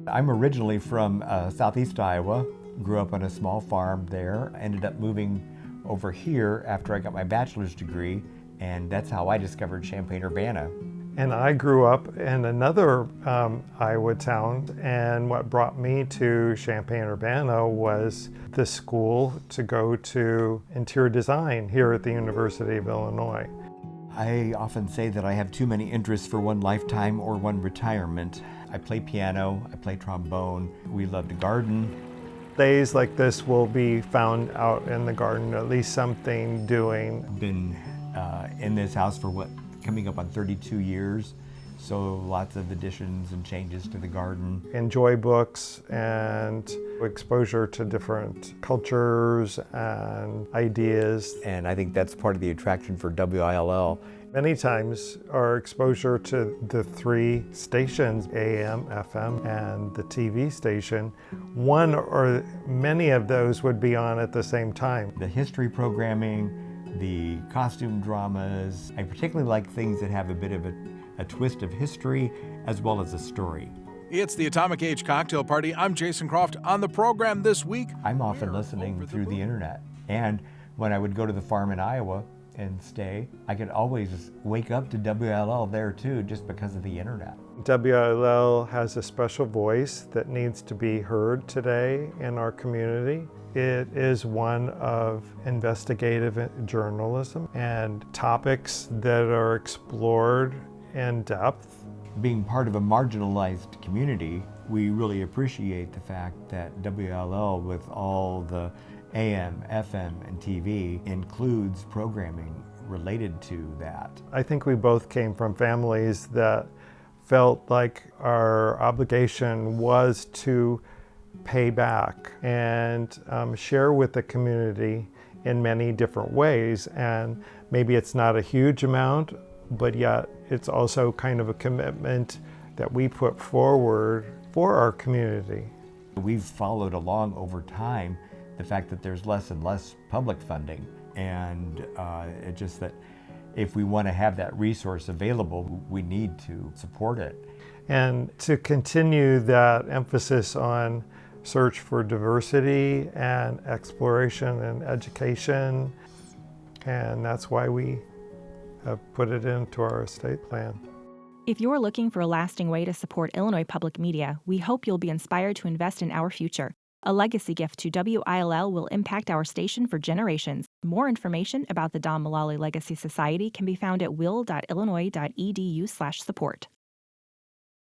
I'm originally from southeast Iowa, grew up on a small farm there, ended up moving over here after I got my bachelor's degree, and that's how I discovered Champaign-Urbana. And I grew up in another Iowa town, and what brought me to Champaign-Urbana was the school to go to interior design here at the University of Illinois. I often say that I have too many interests for one lifetime or one retirement. I play piano, I play trombone, we love to garden. Days like this will be found out in the garden, at least something doing. I've been in this house for coming up on 32 years, so lots of additions and changes to the garden. Enjoy books and exposure to different cultures and ideas. And I think that's part of the attraction for WILL. Many times our exposure to the three stations, AM, FM, and the TV station, one or many of those would be on at the same time. The history programming, the costume dramas, I particularly like things that have a bit of a twist of history as well as a story. It's the Atomic Age Cocktail Party. I'm Jason Croft. On the program this week, I'm often listening through the internet. And when I would go to the farm in Iowa and stay, I could always wake up to WILL there too, just because of the internet. WILL has a special voice that needs to be heard today in our community. It is one of investigative journalism and topics that are explored in depth. Being part of a marginalized community, we really appreciate the fact that WILL, with all the AM, FM, and TV, includes programming related to that. I think we both came from families that felt like our obligation was to pay back and share with the community in many different ways. And maybe it's not a huge amount, but yet it's also kind of a commitment that we put forward for our community. We've followed along over time the fact that there's less and less public funding, and it's just that if we want to have that resource available, we need to support it. And to continue that emphasis on search for diversity and exploration and education, and that's why we have put it into our estate plan. If you're looking for a lasting way to support Illinois public media, we hope you'll be inspired to invest in our future. A legacy gift to WILL will impact our station for generations. More information about the Don Mullally Legacy Society can be found at will.illinois.edu/support.